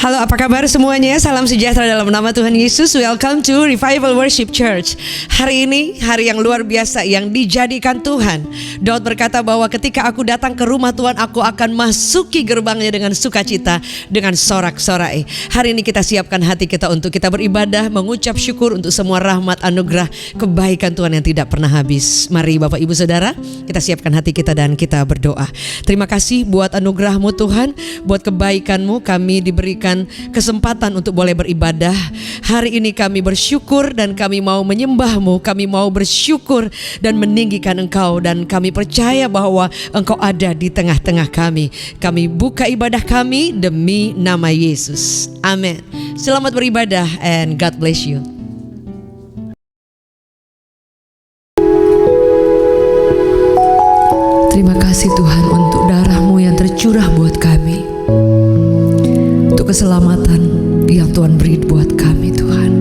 Halo, apa kabar semuanya? Salam sejahtera dalam nama Tuhan Yesus. Welcome to Revival Worship Church. Hari ini hari yang luar biasa yang dijadikan Tuhan. Daud berkata bahwa ketika aku datang ke rumah Tuhan, aku akan masuki gerbangnya dengan sukacita, dengan sorak-sorai. Hari ini kita siapkan hati kita untuk kita beribadah, mengucap syukur untuk semua rahmat, anugerah, kebaikan Tuhan yang tidak pernah habis. Mari Bapak Ibu Saudara, kita siapkan hati kita dan kita berdoa. Terima kasih buat anugerah-Mu Tuhan, buat kebaikan-Mu kami diberikan kesempatan untuk boleh beribadah. Hari ini kami bersyukur dan kami mau menyembah-Mu, kami mau bersyukur dan meninggikan Engkau, dan kami percaya bahwa Engkau ada di tengah-tengah kami. Kami buka ibadah kami demi nama Yesus. Amin. Selamat beribadah and God bless you. Terima kasih Tuhan untuk darah-Mu yang tercurah buat kami, untuk keselamatan yang Tuhan beri buat kami Tuhan.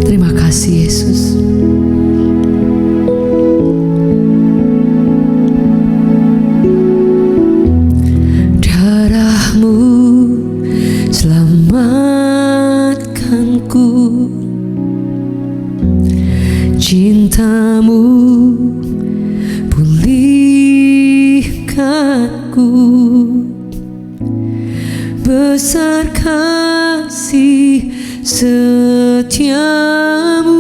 Terima kasih Yesus. Darah-Mu selamatkanku, cinta-Mu pulihkanku, besar kasih setia-Mu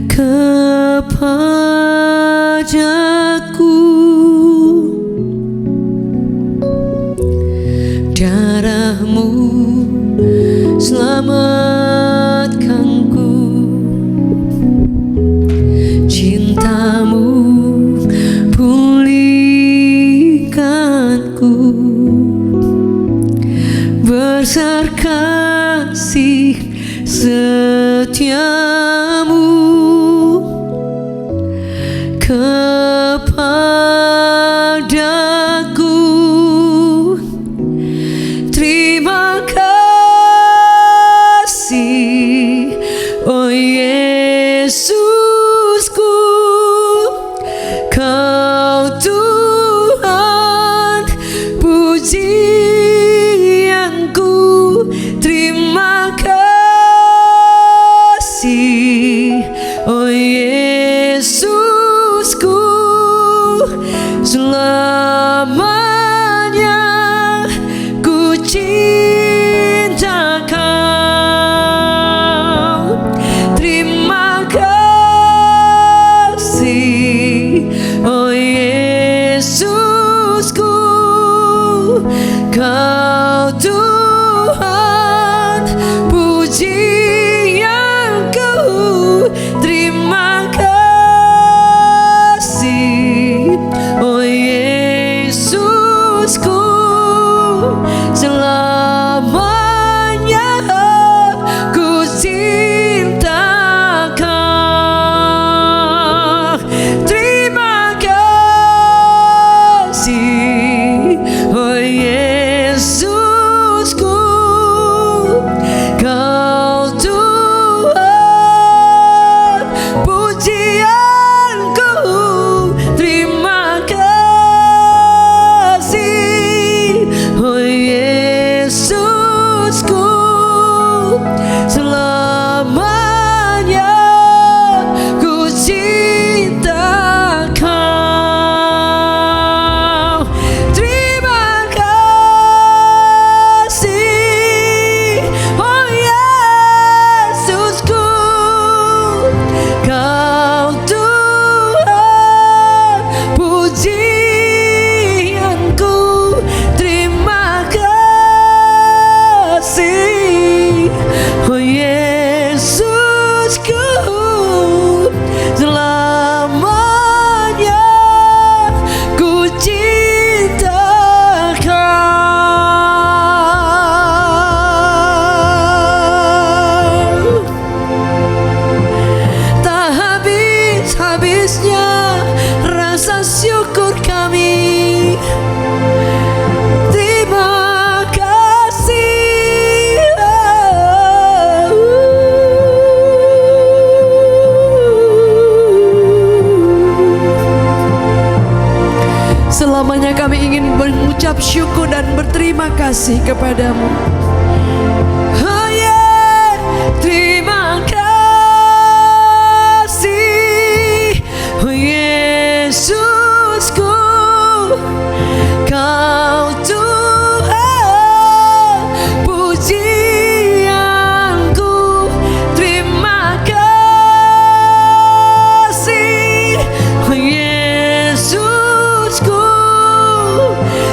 kepadaku. Darah-Mu selamatkanku, cinta-Mu pulihkanku, besar kasih setia-Mu kepadaku. Terima kasih, oh Yesusku, Kau Tuhan pujianku. Terima kasih, oh Yesusku, selamanya ku cinta Kau. Terima kasih, mengucap syukur dan berterima kasih kepadamu. Oh yeah, terima kasih, oh Yesusku, Kau Tuhan pujianku. Terima kasih, oh Yesusku,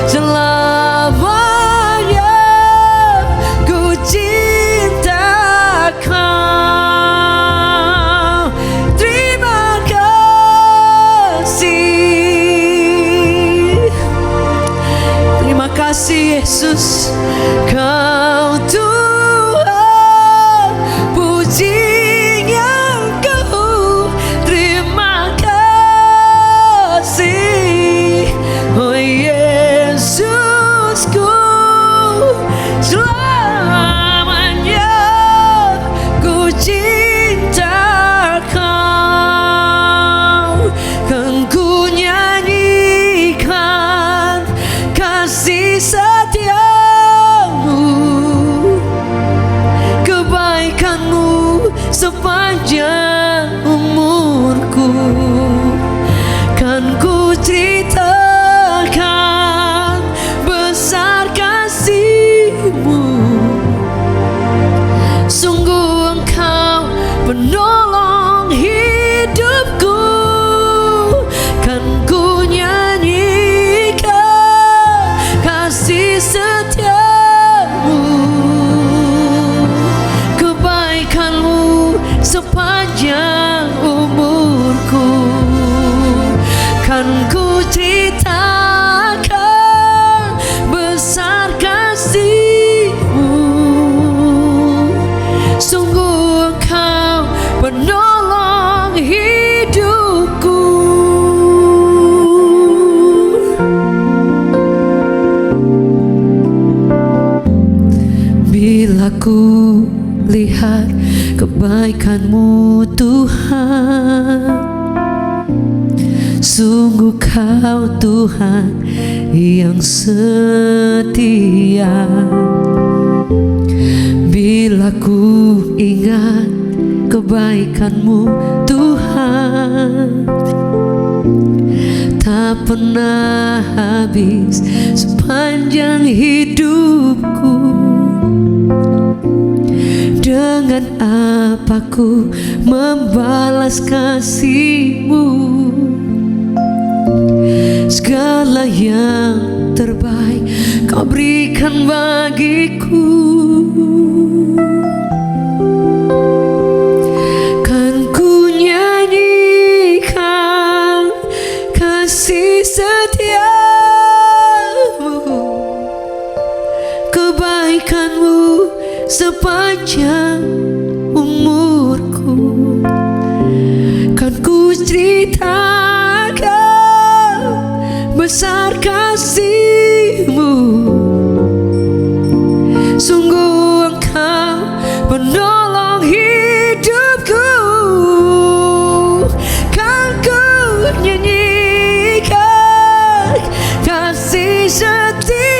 selamanya ku cinta Kau. Terima kasih, terima kasih Yesus, Kau Tuhan pujianku. Terima kasih, oh Yesusku, selamanya ku cinta Kau. Kan ku nyanyikan kasih setiamu, kebaikanmu sepanjang umurku. Kan ku ceritakan besar kasih-Mu, sungguh Engkau penolong hidupku. Kan ku nyanyikan kasih setiamu, kebaikanmu sepanjang umurku. Kan ku ceritakan besar kasih-Mu, sungguh Engkau penolong hidupku. Bila ku lihat kebaikan-Mu Tuhan, sungguh Kau Tuhan yang setia. Bila ku ingat kebaikan-Mu Tuhan, tak pernah habis sepanjang hidupku. Dengan apa ku membalas kasih-Mu? Segala yang terbaik Kau berikan bagiku. Kan ku nyanyikan kasih setiamu, kebaikan-Mu sepanjang umurku. Kan ku ceritakan besar kasih-Mu, sungguh Engkau penolong hidupku. Kan ku nyanyikan kasih setiamu,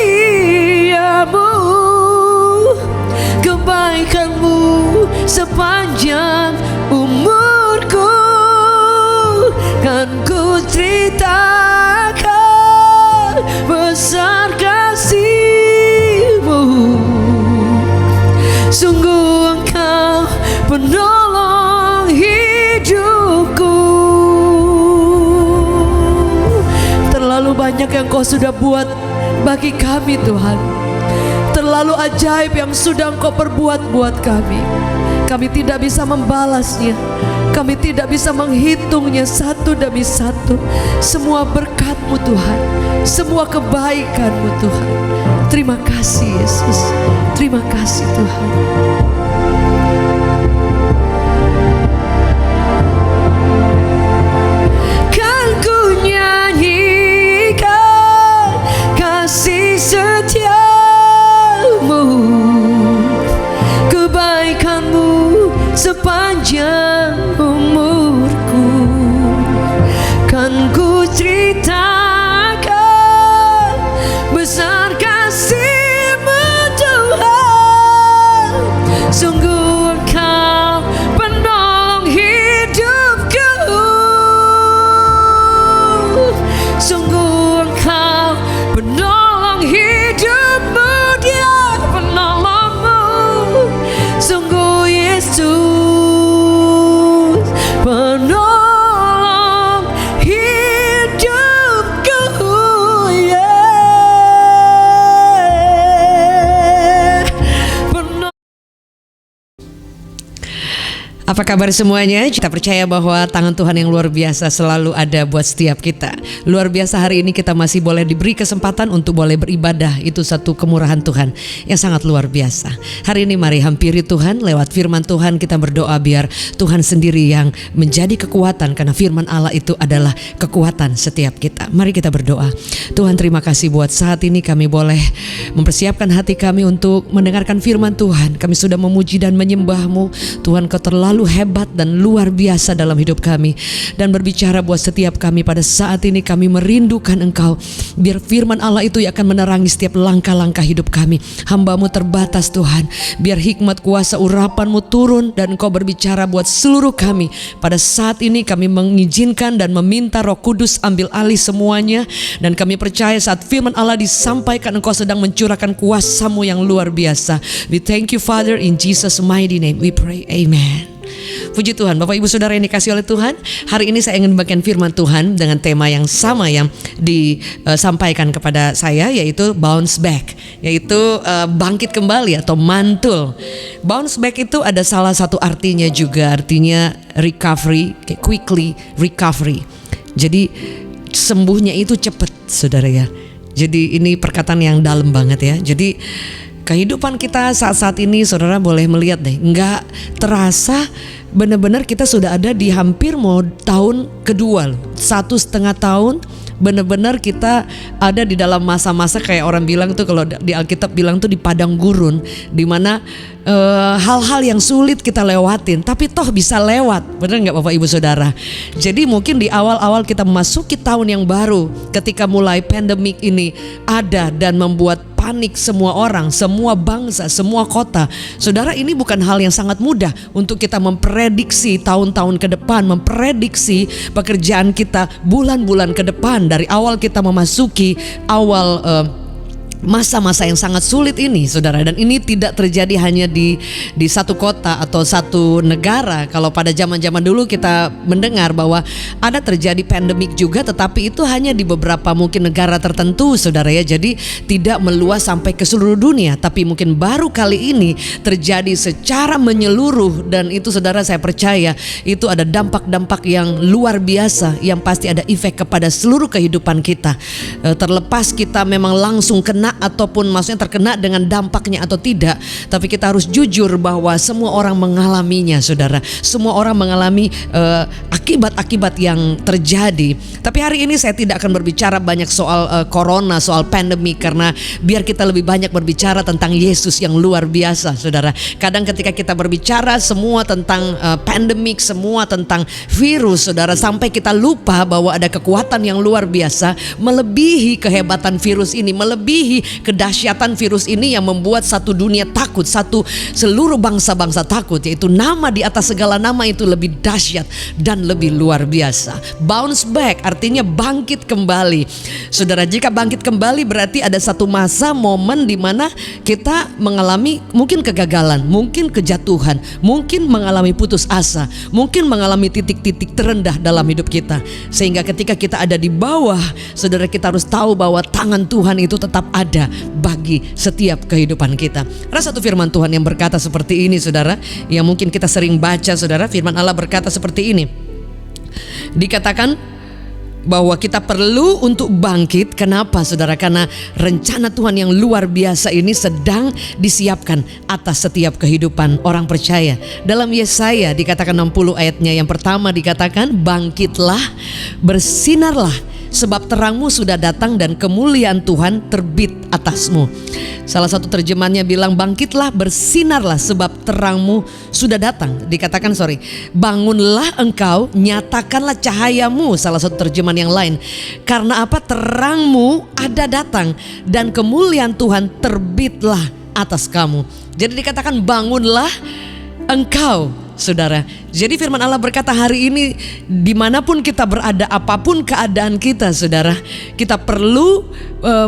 kebaikan-Mu sepanjang umurku. Kan ku ceritakan besar kasih-Mu, sungguh Engkau penolong hidupku. Terlalu banyak yang Kau sudah buat bagi kami Tuhan. Terlalu ajaib yang sudah Engkau perbuat buat kami. Kami tidak bisa membalasnya, kami tidak bisa menghitungnya satu demi satu. Semua berkat-Mu Tuhan, semua kebaikan-Mu Tuhan. Terima kasih Yesus, terima kasih Tuhan. Kan ku nyanyikan kasih setiamu, kebaikan-Mu sepanjang umurku. Kan ku ceritakan besar Apa kabar semuanya? Kita percaya bahwa tangan Tuhan yang luar biasa selalu ada buat setiap kita. Luar biasa hari ini kita masih boleh diberi kesempatan untuk boleh beribadah. Itu satu kemurahan Tuhan yang sangat luar biasa. Hari ini mari hampiri Tuhan lewat firman Tuhan, kita berdoa biar Tuhan sendiri yang menjadi kekuatan, karena firman Allah itu adalah kekuatan setiap kita. Mari kita berdoa. Tuhan, terima kasih buat saat ini kami boleh mempersiapkan hati kami untuk mendengarkan firman Tuhan. Kami sudah memuji dan menyembah-Mu. Tuhan, Kau terlalu hebat dan luar biasa dalam hidup kami, dan berbicara buat setiap kami pada saat ini. Kami merindukan Engkau, biar firman Allah itu akan menerangi setiap langkah-langkah hidup kami. Hamba-Mu terbatas Tuhan, biar hikmat kuasa urapan-Mu turun dan Engkau berbicara buat seluruh kami. Pada saat ini kami mengizinkan dan meminta Roh Kudus ambil alih semuanya, dan kami percaya saat firman Allah disampaikan Engkau sedang mencurahkan kuasa-Mu yang luar biasa. We thank you Father, in Jesus mighty name we pray, amen. Puji Tuhan, Bapak Ibu Saudara yang dikasihi oleh Tuhan. Hari ini saya ingin membagikan firman Tuhan dengan tema yang sama yang disampaikan kepada saya, yaitu bounce back, yaitu bangkit kembali atau mantul. Bounce back itu ada salah satu artinya juga, artinya recovery, quickly recovery. Jadi sembuhnya itu cepat, saudara ya. Jadi ini perkataan yang dalam banget ya. Jadi kehidupan kita saat-saat ini, saudara boleh melihat deh, nggak terasa benar-benar kita sudah ada di hampir mau tahun kedua, 1,5 tahun. Benar-benar kita ada di dalam masa-masa kayak orang bilang tuh, kalau di Alkitab bilang tuh di padang gurun, di mana hal-hal yang sulit kita lewatin, tapi toh bisa lewat. Benar nggak Bapak Ibu Saudara? Jadi mungkin di awal-awal kita memasuki tahun yang baru, ketika mulai pandemik ini ada dan membuat panik semua orang, semua bangsa, semua kota. Saudara, ini bukan hal yang sangat mudah untuk kita memprediksi tahun-tahun ke depan, memprediksi pekerjaan kita bulan-bulan ke depan. Dari awal kita memasuki awal masa-masa yang sangat sulit ini, saudara. Dan ini tidak terjadi hanya di satu kota atau satu negara. Kalau pada zaman-zaman dulu kita mendengar bahwa ada terjadi pandemik juga, tetapi itu hanya di beberapa mungkin negara tertentu, saudara ya. Jadi tidak meluas sampai ke seluruh dunia. Tapi mungkin baru kali ini terjadi secara menyeluruh, dan itu saudara saya percaya itu ada dampak-dampak yang luar biasa, yang pasti ada efek kepada seluruh kehidupan kita. Terlepas kita memang langsung kena ataupun maksudnya terkena dengan dampaknya atau tidak, tapi kita harus jujur bahwa semua orang mengalaminya, saudara. Semua orang mengalami akibat-akibat yang terjadi. Tapi hari ini saya tidak akan berbicara banyak soal corona, soal pandemi, karena biar kita lebih banyak berbicara tentang Yesus yang luar biasa, saudara. Kadang ketika kita berbicara semua tentang pandemik, semua tentang virus, saudara, sampai kita lupa bahwa ada kekuatan yang luar biasa melebihi kehebatan virus ini, melebihi kedahsyatan virus ini yang membuat satu dunia takut, seluruh bangsa-bangsa takut, yaitu nama di atas segala nama itu lebih dahsyat dan lebih luar biasa. Bounce back artinya bangkit kembali. Saudara, jika bangkit kembali berarti ada satu masa momen di mana kita mengalami mungkin kegagalan, mungkin kejatuhan, mungkin mengalami putus asa, mungkin mengalami titik-titik terendah dalam hidup kita. Sehingga ketika kita ada di bawah, saudara, kita harus tahu bahwa tangan Tuhan itu tetap ada bagi setiap kehidupan kita. Ada satu firman Tuhan yang berkata seperti ini, saudara, yang mungkin kita sering baca, saudara. Firman Allah berkata seperti ini. Dikatakan bahwa kita perlu untuk bangkit. Kenapa, saudara? Karena rencana Tuhan yang luar biasa ini sedang disiapkan atas setiap kehidupan orang percaya. Dalam Yesaya dikatakan 60 ayatnya yang pertama dikatakan, bangkitlah, bersinarlah, sebab terangmu sudah datang dan kemuliaan Tuhan terbit atasmu. Salah satu terjemahannya bilang, bangkitlah, bersinarlah, sebab terangmu sudah datang. Dikatakan bangunlah engkau, nyatakanlah cahayamu. Salah satu terjemahan yang lain. Karena apa? Terangmu ada datang dan kemuliaan Tuhan terbitlah atas kamu. Jadi dikatakan bangunlah engkau, saudara. Jadi firman Allah berkata hari ini dimanapun kita berada, apapun keadaan kita, saudara, kita perlu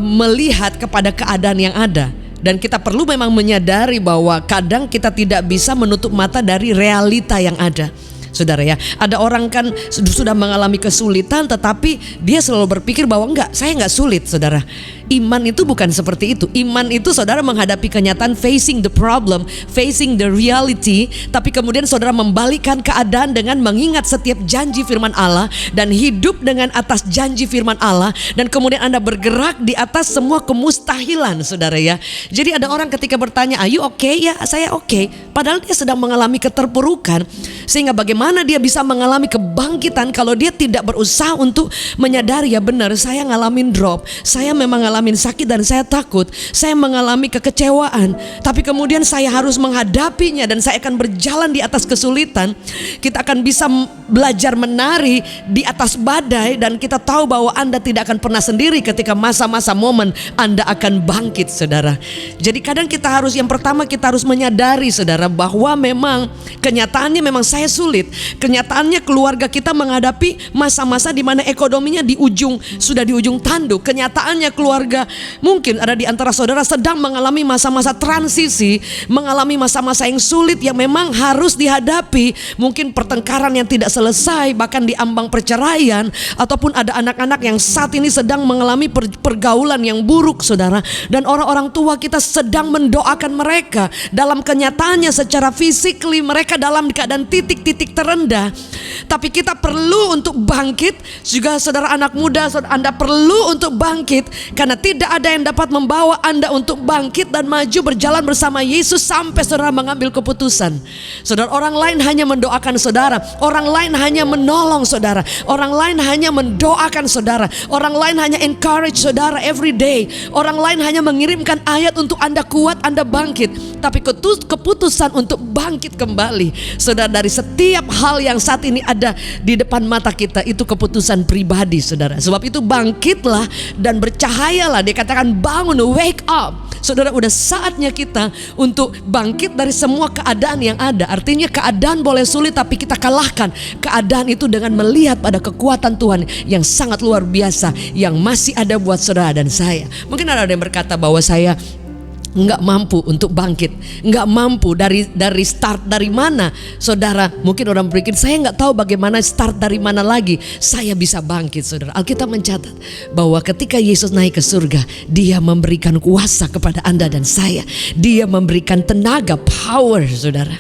melihat kepada keadaan yang ada. Dan kita perlu memang menyadari bahwa kadang kita tidak bisa menutup mata dari realita yang ada. saudara ya. Ada orang kan sudah mengalami kesulitan, tetapi dia selalu berpikir bahwa enggak, saya enggak sulit, saudara. Iman itu bukan seperti itu. Iman itu saudara menghadapi kenyataan, facing the problem, facing the reality. Tapi kemudian saudara membalikkan keadaan dengan mengingat setiap janji firman Allah dan hidup dengan atas janji firman Allah. Dan kemudian Anda bergerak di atas semua kemustahilan, saudara ya. Jadi ada orang ketika bertanya, "Are you okay?" Ya, saya okay. Padahal dia sedang mengalami keterpurukan. Sehingga bagaimana dia bisa mengalami kebangkitan kalau dia tidak berusaha untuk menyadari, ya benar, saya ngalamin drop, saya memang ngalamin sakit dan saya takut, saya mengalami kekecewaan, tapi kemudian saya harus menghadapinya dan saya akan berjalan di atas kesulitan. Kita akan bisa belajar menari di atas badai, dan kita tahu bahwa Anda tidak akan pernah sendiri ketika masa-masa momen Anda akan bangkit, saudara. Jadi kadang kita harus, yang pertama kita harus menyadari, saudara, bahwa memang kenyataannya memang saya sulit. Kenyataannya keluarga kita menghadapi masa-masa di mana ekonominya sudah di ujung tanduk. Kenyataannya keluarga mungkin ada di antara saudara sedang mengalami masa-masa transisi, mengalami masa-masa yang sulit yang memang harus dihadapi. Mungkin pertengkaran yang tidak selesai, bahkan di ambang perceraian, ataupun ada anak-anak yang saat ini sedang mengalami pergaulan yang buruk, saudara. Dan orang-orang tua kita sedang mendoakan mereka. Dalam kenyataannya secara fisikly mereka dalam keadaan titik-titik terendah. Tapi kita perlu untuk bangkit. Juga saudara anak muda, Anda perlu untuk bangkit, karena tidak ada yang dapat membawa Anda untuk bangkit dan maju berjalan bersama Yesus sampai saudara mengambil keputusan. Saudara, orang lain hanya mendoakan saudara, orang lain hanya menolong saudara, orang lain hanya mendoakan saudara, orang lain hanya encourage saudara every day, orang lain hanya mengirimkan ayat untuk Anda kuat, Anda bangkit. Tapi keputusan untuk bangkit kembali, saudara, dari setiap hal yang saat ini ada di depan mata kita, itu keputusan pribadi, saudara. Sebab itu bangkitlah dan bercahayalah. Dikatakan bangun, wake up. Saudara, udah saatnya kita untuk bangkit dari semua keadaan yang ada. Artinya keadaan boleh sulit, tapi kita kalahkan keadaan itu dengan melihat pada kekuatan Tuhan yang sangat luar biasa yang masih ada buat saudara dan saya. Mungkin ada yang berkata bahwa saya nggak mampu untuk bangkit, nggak mampu dari start dari mana, saudara. Mungkin orang berpikir, saya nggak tahu bagaimana start dari mana lagi saya bisa bangkit, saudara. Alkitab mencatat bahwa ketika Yesus naik ke surga, Dia memberikan kuasa kepada Anda dan saya. Dia memberikan tenaga, power, saudara.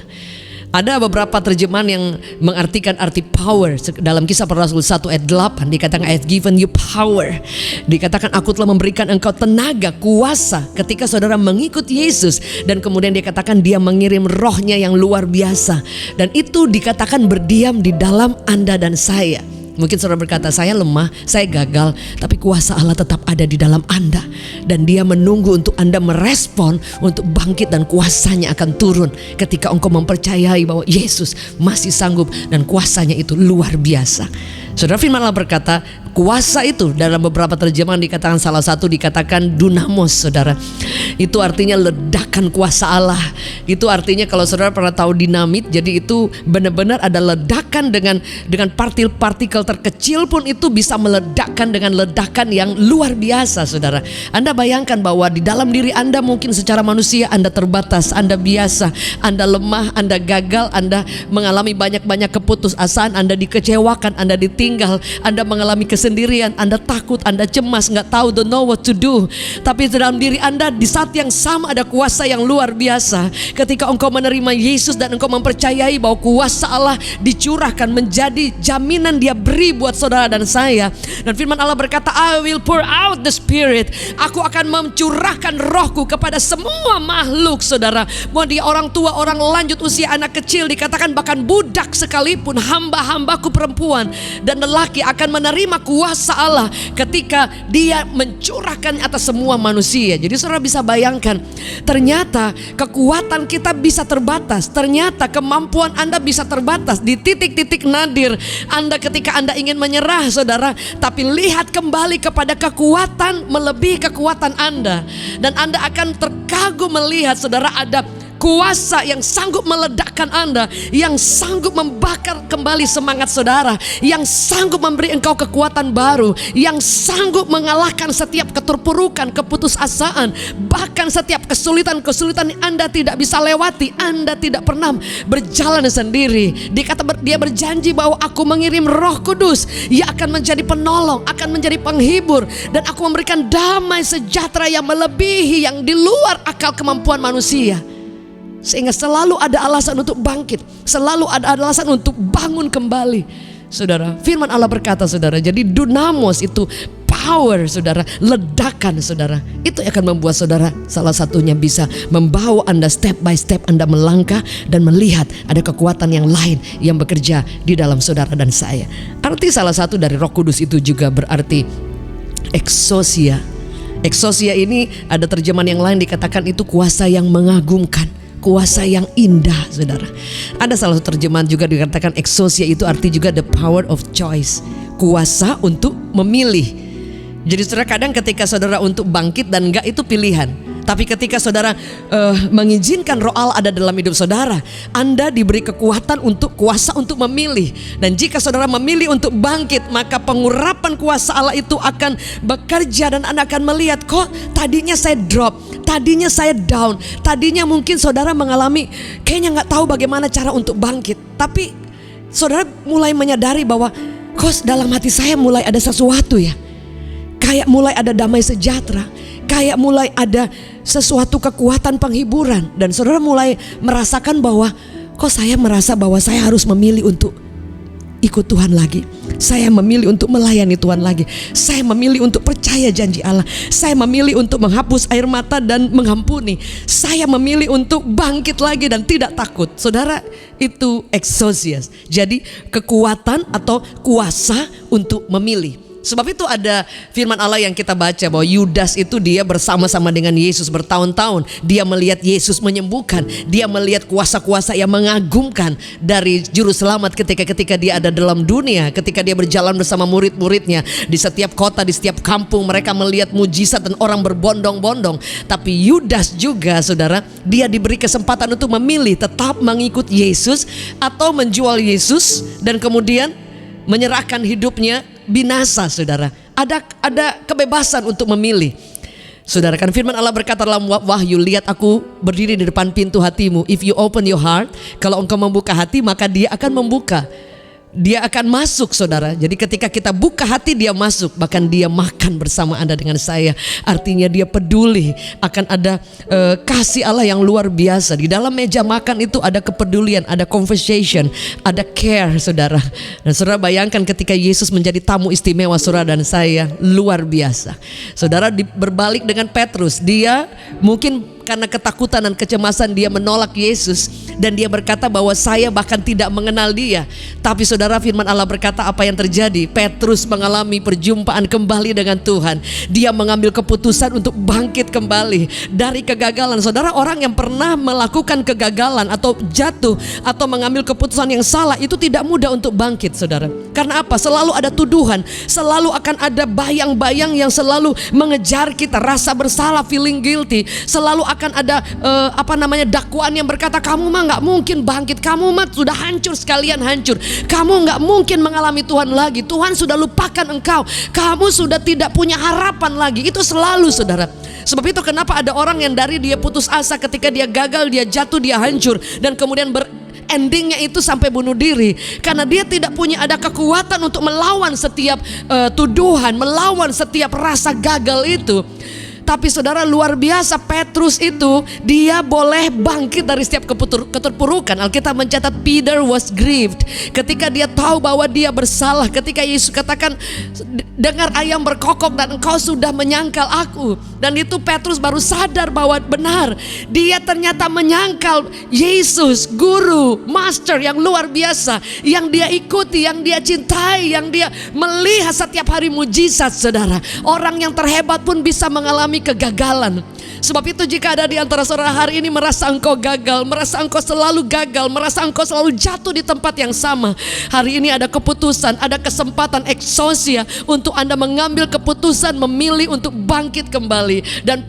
Ada beberapa terjemahan yang mengartikan arti power. Dalam Kisah Para Rasul 1 ayat 8 dikatakan, I have given you power. Dikatakan, aku telah memberikan engkau tenaga, kuasa ketika saudara mengikut Yesus. Dan kemudian dikatakan Dia mengirim rohnya yang luar biasa. Dan itu dikatakan berdiam di dalam Anda dan saya. Mungkin saudara berkata, saya lemah, saya gagal, tapi kuasa Allah tetap ada di dalam Anda. Dan Dia menunggu untuk Anda merespon untuk bangkit, dan kuasanya akan turun ketika engkau mempercayai bahwa Yesus masih sanggup dan kuasanya itu luar biasa. Saudara, firman Allah berkata, kuasa itu dalam beberapa terjemahan dikatakan, salah satu dikatakan dunamos, saudara. Itu artinya ledakan kuasa Allah. Itu artinya kalau saudara pernah tahu dinamit, jadi itu benar-benar ada ledakan dengan partikel terkecil pun itu bisa meledakkan dengan ledakan yang luar biasa, saudara. Anda bayangkan bahwa di dalam diri Anda mungkin secara manusia Anda terbatas, Anda biasa, Anda lemah, Anda gagal, Anda mengalami banyak-banyak keputusasaan, Anda dikecewakan, Anda ditinggal, Anda mengalami kesendirian, Anda takut, Anda cemas, nggak tahu, don't know what to do. Tapi dalam diri Anda di saat yang sama ada kuasa yang luar biasa. Ketika engkau menerima Yesus dan engkau mempercayai bahwa kuasa Allah dicurahkan menjadi jaminan Dia beri buat saudara dan saya. Dan firman Allah berkata, I will pour out the Spirit. Aku akan mencurahkan rohku kepada semua makhluk, saudara. Mau dia orang tua, orang lanjut usia, anak kecil, dikatakan bahkan budak sekalipun, hamba-hambaku perempuan dan lelaki akan menerima kuasa Allah ketika Dia mencurahkan atas semua manusia. Jadi saudara bisa bayangkan, ternyata kekuatan kita bisa terbatas, ternyata kemampuan Anda bisa terbatas di titik-titik nadir Anda ketika Anda ingin menyerah, saudara. Tapi lihat kembali kepada kekuatan melebihi kekuatan Anda, dan Anda akan terkagum melihat, saudara, ada kuasa yang sanggup meledakkan Anda, yang sanggup membakar kembali semangat saudara, yang sanggup memberi engkau kekuatan baru, yang sanggup mengalahkan setiap keterpurukan, keputusasaan, bahkan setiap kesulitan-kesulitan yang Anda tidak bisa lewati. Anda tidak pernah berjalan sendiri. Dia berjanji bahwa aku mengirim Roh Kudus, Ia akan menjadi penolong, akan menjadi penghibur, dan aku memberikan damai sejahtera yang melebihi, yang di luar akal kemampuan manusia. Sehingga selalu ada alasan untuk bangkit, selalu ada alasan untuk bangun kembali. Saudara, firman Allah berkata saudara, jadi dunamos itu power saudara, ledakan saudara. Itu akan membuat saudara salah satunya bisa membawa Anda step by step, Anda melangkah dan melihat ada kekuatan yang lain yang bekerja di dalam saudara dan saya. Arti salah satu dari Roh Kudus itu juga berarti exousia. Exousia ini ada terjemahan yang lain dikatakan itu kuasa yang mengagumkan, kuasa yang indah saudara. Ada salah satu terjemahan juga dikatakan exousia itu arti juga the power of choice, kuasa untuk memilih. Jadi saudara, kadang ketika saudara untuk bangkit dan enggak itu pilihan. Tapi ketika saudara mengizinkan Roh Allah ada dalam hidup saudara, Anda diberi kekuatan untuk kuasa untuk memilih. Dan jika saudara memilih untuk bangkit, maka pengurapan kuasa Allah itu akan bekerja, dan Anda akan melihat, kok tadinya saya drop, tadinya saya down, tadinya mungkin saudara mengalami kayaknya gak tahu bagaimana cara untuk bangkit. Tapi saudara mulai menyadari bahwa kok dalam hati saya mulai ada sesuatu ya, kayak mulai ada damai sejahtera, kayak mulai ada sesuatu kekuatan penghiburan. Dan saudara mulai merasakan bahwa kok saya merasa bahwa saya harus memilih untuk ikut Tuhan lagi. Saya memilih untuk melayani Tuhan lagi. Saya memilih untuk percaya janji Allah. Saya memilih untuk menghapus air mata dan mengampuni. Saya memilih untuk bangkit lagi dan tidak takut. Saudara, itu exousia. Jadi kekuatan atau kuasa untuk memilih. Sebab itu ada firman Allah yang kita baca bahwa Yudas itu dia bersama-sama dengan Yesus bertahun-tahun. Dia melihat Yesus menyembuhkan, dia melihat kuasa-kuasa yang mengagumkan dari juru selamat ketika dia ada dalam dunia. Ketika dia berjalan bersama murid-muridnya di setiap kota, di setiap kampung, mereka melihat mujizat dan orang berbondong-bondong. Tapi Yudas juga saudara, dia diberi kesempatan untuk memilih tetap mengikut Yesus atau menjual Yesus dan kemudian menyerahkan hidupnya binasa saudara. Ada kebebasan untuk memilih. Saudara, kan firman Allah berkata dalam Wahyu, lihat aku berdiri di depan pintu hatimu. If you open your heart, kalau engkau membuka hati maka dia akan membuka. Dia akan masuk saudara. Jadi ketika kita buka hati, dia masuk. Bahkan dia makan bersama Anda dengan saya. Artinya dia peduli. Akan ada kasih Allah yang luar biasa. Di dalam meja makan itu ada kepedulian, ada conversation, ada care saudara. Dan saudara bayangkan ketika Yesus menjadi tamu istimewa saudara dan saya, luar biasa. Saudara, berbalik dengan Petrus. Dia mungkin karena ketakutan dan kecemasan dia menolak Yesus. Dan dia berkata bahwa saya bahkan tidak mengenal dia. Tapi saudara, firman Allah berkata apa yang terjadi? Petrus mengalami perjumpaan kembali dengan Tuhan. Dia mengambil keputusan untuk bangkit kembali dari kegagalan. Saudara, orang yang pernah melakukan kegagalan atau jatuh atau mengambil keputusan yang salah itu tidak mudah untuk bangkit saudara. Karena apa? Selalu ada tuduhan, selalu akan ada bayang-bayang yang selalu mengejar kita, rasa bersalah, feeling guilty. Selalu akan ada dakwaan yang berkata kamu mah gak mungkin bangkit, kamu mah sudah hancur sekalian hancur, kamu gak mungkin mengalami Tuhan lagi, Tuhan sudah lupakan engkau, kamu sudah tidak punya harapan lagi. Itu selalu saudara. Sebab itu kenapa ada orang yang dari dia putus asa, ketika dia gagal, dia jatuh, dia hancur, dan kemudian endingnya itu sampai bunuh diri. Karena dia tidak punya ada kekuatan untuk melawan setiap tuduhan, melawan setiap rasa gagal itu. Tapi saudara, luar biasa Petrus itu, dia boleh bangkit dari setiap keterpurukan. Alkitab mencatat Peter was grieved ketika dia tahu bahwa dia bersalah. Ketika Yesus katakan, dengar ayam berkokok dan engkau sudah menyangkal aku. Dan itu Petrus baru sadar bahwa benar, dia ternyata menyangkal Yesus, guru, master yang luar biasa, yang dia ikuti, yang dia cintai, yang dia melihat setiap hari mujizat saudara. Orang yang terhebat pun bisa mengalami kegagalan. Sebab itu jika ada di antara saudara hari ini merasa engkau gagal, merasa engkau selalu gagal, merasa engkau selalu jatuh di tempat yang sama, hari ini ada keputusan, ada kesempatan eksosia untuk Anda mengambil keputusan memilih untuk bangkit kembali. Dan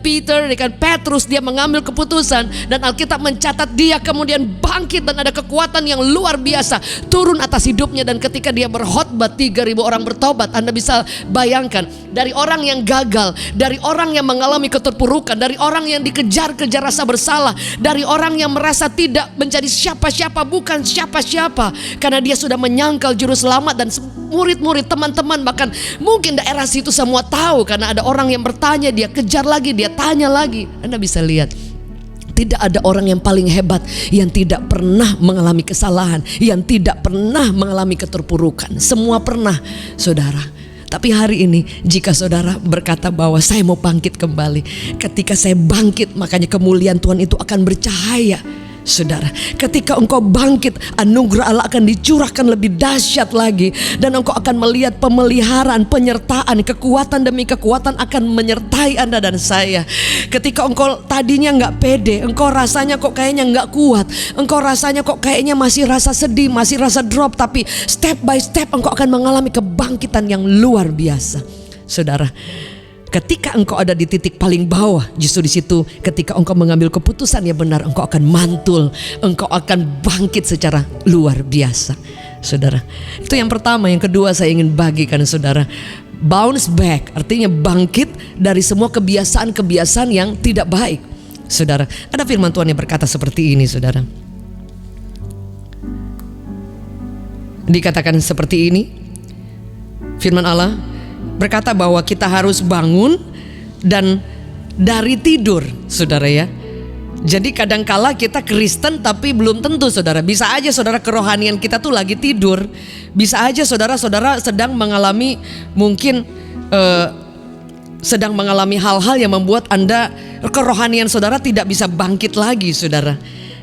Petrus dia mengambil keputusan, dan Alkitab mencatat dia kemudian bangkit dan ada kekuatan yang luar biasa turun atas hidupnya. Dan ketika dia berkhotbah 3.000 orang bertobat. Anda bisa bayangkan, dari orang yang gagal, dari orang yang mengalami keterpurukan, dari orang yang dikejar-kejar rasa bersalah, dari orang yang merasa tidak menjadi siapa-siapa, bukan siapa-siapa, karena dia sudah menyangkal juru selamat. Dan murid-murid, teman-teman, bahkan mungkin daerah situ semua tahu, karena ada orang yang bertanya, dia kejar lagi, dia tanya lagi. Anda bisa lihat, tidak ada orang yang paling hebat yang tidak pernah mengalami kesalahan, yang tidak pernah mengalami keterpurukan. Semua pernah, saudara. Tapi hari ini jika saudara berkata bahwa saya mau bangkit kembali, ketika saya bangkit makanya kemuliaan Tuhan itu akan bercahaya. Saudara, ketika engkau bangkit, anugerah Allah akan dicurahkan lebih dahsyat lagi. Dan engkau akan melihat pemeliharaan, penyertaan, kekuatan demi kekuatan akan menyertai Anda dan saya. Ketika engkau tadinya gak pede, engkau rasanya kok kayaknya gak kuat, engkau rasanya kok kayaknya masih rasa sedih, masih rasa drop, tapi step by step engkau akan mengalami kebangkitan yang luar biasa. Saudara, ketika engkau ada di titik paling bawah, justru di situ ketika engkau mengambil keputusan yang benar, engkau akan mantul, engkau akan bangkit secara luar biasa. Saudara, itu yang pertama. Yang kedua saya ingin bagikan saudara, bounce back artinya bangkit dari semua kebiasaan-kebiasaan yang tidak baik. Saudara, ada firman Tuhan yang berkata seperti ini, saudara. Dikatakan seperti ini, firman Allah berkata bahwa kita harus bangun dan dari tidur, saudara ya. Jadi kadangkala kita Kristen tapi belum tentu, saudara. Bisa aja saudara kerohanian kita tuh lagi tidur. Bisa aja saudara-saudara sedang mengalami mungkin sedang mengalami hal-hal yang membuat Anda, kerohanian saudara tidak bisa bangkit lagi, saudara.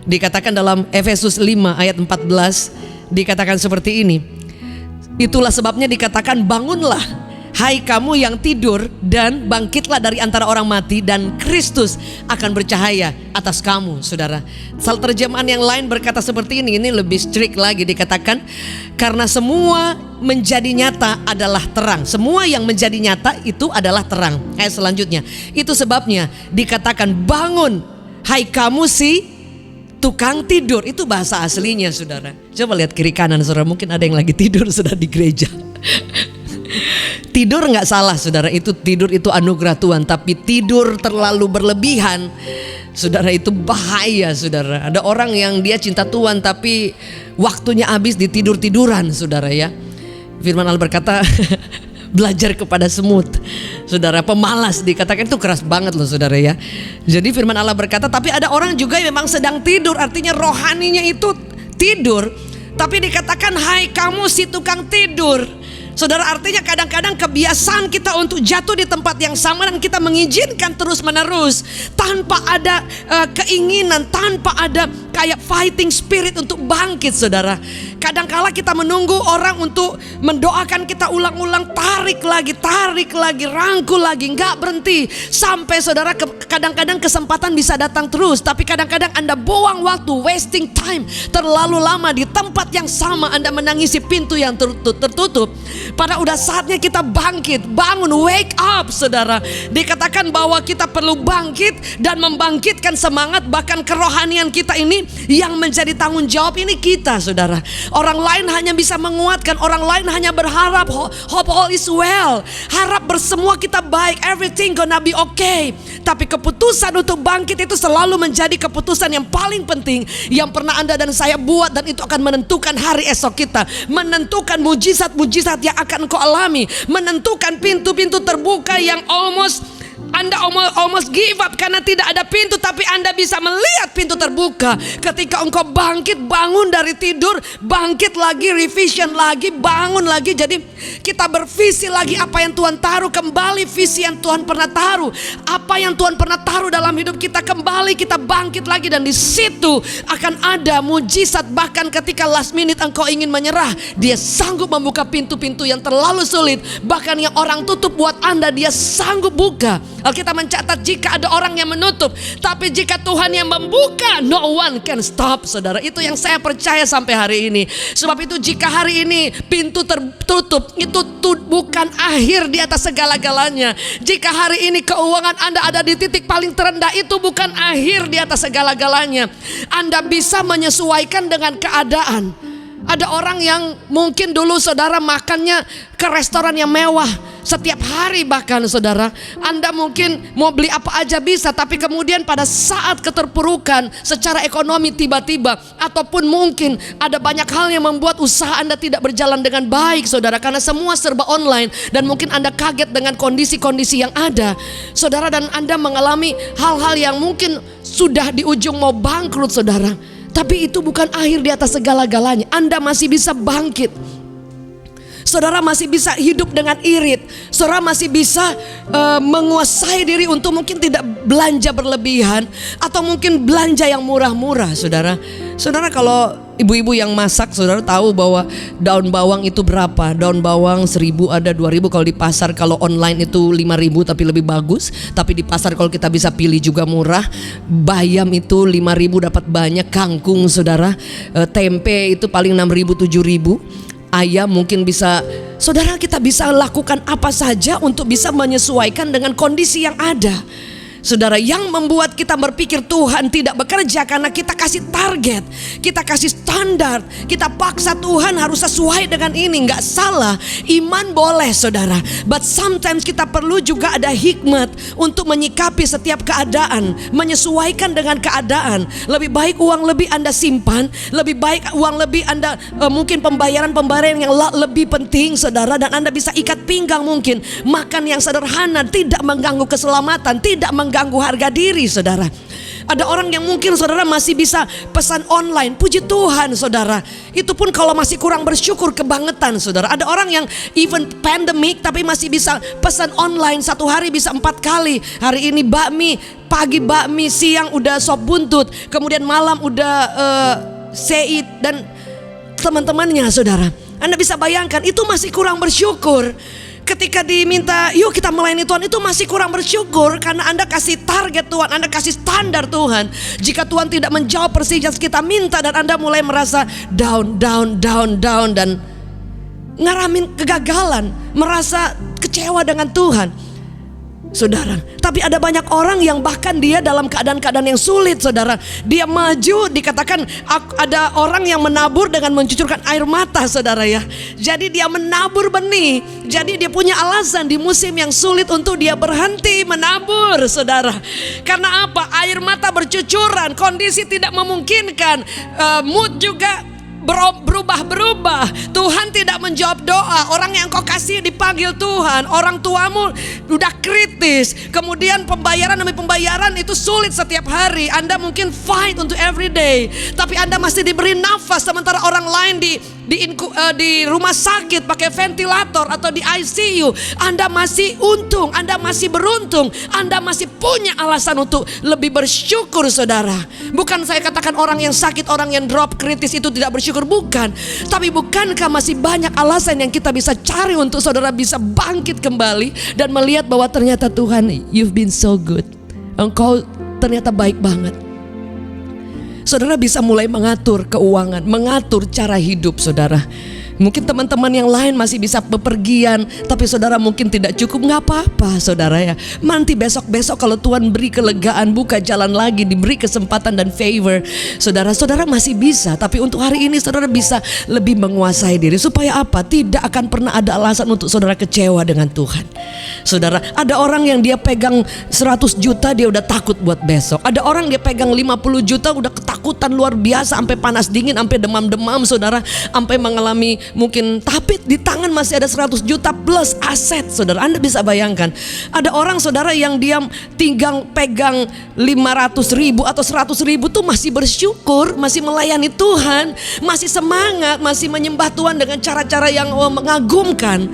Dikatakan dalam Efesus 5 ayat 14, dikatakan seperti ini. Itulah sebabnya dikatakan bangunlah, hai kamu yang tidur, dan bangkitlah dari antara orang mati, dan Kristus akan bercahaya atas kamu. Saudara, terjemahan yang lain berkata seperti ini lebih strict lagi, dikatakan karena semua menjadi nyata adalah terang. Semua yang menjadi nyata itu adalah terang. Ayat selanjutnya, itu sebabnya dikatakan bangun, hai kamu si tukang tidur. Itu bahasa aslinya, saudara. Coba lihat kiri kanan saudara, mungkin ada yang lagi tidur sudah di gereja. Tidur gak salah, saudara. Itu tidur itu anugerah Tuhan. Tapi tidur terlalu berlebihan, saudara, itu bahaya, saudara. Ada orang yang dia cinta Tuhan tapi waktunya habis di tidur-tiduran, saudara ya. Firman Allah berkata belajar kepada semut, saudara. Pemalas dikatakan itu keras banget loh, saudara ya. Jadi firman Allah berkata, tapi ada orang juga yang memang sedang tidur, artinya rohaninya itu tidur. Tapi dikatakan hai kamu si tukang tidur. Saudara, artinya kadang-kadang kebiasaan kita untuk jatuh di tempat yang sama dan kita mengizinkan terus-menerus tanpa ada keinginan, tanpa ada kayak fighting spirit untuk bangkit, saudara. Kadangkala kita menunggu orang untuk mendoakan kita ulang-ulang, tarik lagi, rangkul lagi, nggak berhenti. Sampai saudara kadang-kadang kesempatan bisa datang terus, tapi kadang-kadang Anda buang waktu, wasting time, terlalu lama di tempat yang sama. Anda menangisi pintu yang tertutup. Pada udah saatnya kita bangkit, bangun, wake up, saudara. Dikatakan bahwa kita perlu bangkit dan membangkitkan semangat, bahkan kerohanian kita ini yang menjadi tanggung jawab ini kita, saudara. Orang lain hanya bisa menguatkan, orang lain hanya berharap hope all is well, harap bersemua kita baik, everything gonna be okay. Tapi keputusan untuk bangkit itu selalu menjadi keputusan yang paling penting yang pernah Anda dan saya buat, dan itu akan menentukan hari esok kita, menentukan mujizat-mujizat yang akan kau alami, menentukan pintu-pintu terbuka yang Anda almost give up karena tidak ada pintu, tapi Anda bisa melihat pintu terbuka ketika engkau bangkit, bangun dari tidur, bangkit lagi, revision lagi, bangun lagi. Jadi kita bervisi lagi apa yang Tuhan taruh, kembali visi yang Tuhan pernah taruh, apa yang Tuhan pernah taruh dalam hidup kita, kembali kita bangkit lagi, dan di situ akan ada mujizat. Bahkan ketika last minute engkau ingin menyerah, Dia sanggup membuka pintu-pintu yang terlalu sulit, bahkan yang orang tutup buat Anda, Dia sanggup buka. Alkitab mencatat jika ada orang yang menutup, tapi jika Tuhan yang membuka, no one can stop, saudara. Itu yang saya percaya sampai hari ini. Sebab itu jika hari ini pintu tertutup, itu bukan akhir di atas segala-galanya. Jika hari ini keuangan Anda ada di titik paling terendah, itu bukan akhir di atas segala-galanya. Anda bisa menyesuaikan dengan keadaan. Ada orang yang mungkin dulu saudara makannya ke restoran yang mewah setiap hari, bahkan saudara Anda mungkin mau beli apa aja bisa, tapi kemudian pada saat keterpurukan secara ekonomi tiba-tiba, ataupun mungkin ada banyak hal yang membuat usaha Anda tidak berjalan dengan baik, saudara, karena semua serba online, dan mungkin Anda kaget dengan kondisi-kondisi yang ada, saudara, dan Anda mengalami hal-hal yang mungkin sudah di ujung mau bangkrut, saudara. Tapi itu bukan akhir di atas segala-galanya. Anda masih bisa bangkit. Saudara masih bisa hidup dengan irit. Saudara masih bisa menguasai diri untuk mungkin tidak belanja berlebihan, atau mungkin belanja yang murah-murah, saudara. Saudara, kalau ibu-ibu yang masak, saudara tahu bahwa daun bawang itu berapa? Daun bawang 1.000, ada 2.000 kalau di pasar. Kalau online itu 5.000 tapi lebih bagus. Tapi di pasar kalau kita bisa pilih juga murah. Bayam itu 5.000 dapat banyak. Kangkung, saudara, tempe itu paling 6.000, 7.000. Ayam mungkin bisa, saudara, kita bisa lakukan apa saja untuk bisa menyesuaikan dengan kondisi yang ada. Saudara, yang membuat kita berpikir Tuhan tidak bekerja karena kita kasih target, kita kasih standar, kita paksa Tuhan harus sesuai dengan ini. Nggak salah, iman boleh, saudara, but sometimes kita perlu juga ada hikmat untuk menyikapi setiap keadaan, menyesuaikan dengan keadaan. Lebih baik uang lebih Anda simpan, lebih baik uang lebih Anda mungkin pembayaran yang lebih penting, saudara, dan Anda bisa ikat pinggang, mungkin makan yang sederhana, tidak mengganggu keselamatan, tidak mengganggu harga diri, saudara. Ada orang yang mungkin saudara masih bisa pesan online. Puji Tuhan, saudara. Itu pun kalau masih kurang bersyukur kebangetan, saudara. Ada orang yang even pandemic tapi masih bisa pesan online, satu hari bisa 4 kali. Hari ini bakmi, pagi bakmi, siang udah sop buntut, kemudian malam udah seid dan teman-temannya, saudara. Anda bisa bayangkan, itu masih kurang bersyukur. Ketika diminta yuk kita melayani Tuhan, itu masih kurang bersyukur karena Anda kasih target Tuhan, Anda kasih standar Tuhan. Jika Tuhan tidak menjawab persis yang kita minta dan Anda mulai merasa down dan ngalamin kegagalan, merasa kecewa dengan Tuhan, saudara. Tapi ada banyak orang yang bahkan dia dalam keadaan-keadaan yang sulit, saudara, dia maju, dikatakan ada orang yang menabur dengan mencucurkan air mata, saudara, ya. Jadi dia menabur benih. Jadi dia punya alasan di musim yang sulit untuk dia berhenti menabur, saudara. Karena apa? Air mata bercucuran, kondisi tidak memungkinkan, mood juga berubah-berubah. Tuhan tidak menjawab doa. Orang yang kau kasih dipanggil Tuhan. Orang tuamu udah kritis. Kemudian pembayaran demi pembayaran itu sulit setiap hari. Anda mungkin fight untuk every day, tapi Anda masih diberi nafas. Sementara orang lain di rumah sakit pakai ventilator atau di ICU. Anda masih untung, Anda masih beruntung, Anda masih punya alasan untuk lebih bersyukur, saudara. Bukan saya katakan orang yang sakit, orang yang drop kritis itu tidak bersyukur, bukan. Tapi bukankah masih banyak alasan yang kita bisa cari untuk saudara bisa bangkit kembali dan melihat bahwa ternyata Tuhan, you've been so good. Engkau ternyata baik banget. Saudara bisa mulai mengatur keuangan, mengatur cara hidup, saudara. Mungkin teman-teman yang lain masih bisa bepergian, tapi saudara mungkin tidak cukup. Gak apa-apa, saudara, ya. Nanti besok-besok kalau Tuhan beri kelegaan, buka jalan lagi, diberi kesempatan dan favor, saudara masih bisa. Tapi untuk hari ini saudara bisa lebih menguasai diri. Supaya apa? Tidak akan pernah ada alasan untuk saudara kecewa dengan Tuhan. Saudara, ada orang yang dia pegang 100 juta, dia udah takut buat besok. Ada orang dia pegang 50 juta, udah ketakutan luar biasa, sampai panas dingin, sampai demam-demam, saudara, sampai mengalami mungkin, tapi di tangan masih ada 100 juta plus aset, saudara. Anda bisa bayangkan, ada orang, saudara, yang dia tinggal pegang 500 ribu atau 100 ribu tuh masih bersyukur, masih melayani Tuhan, masih semangat, masih menyembah Tuhan dengan cara-cara yang mengagumkan.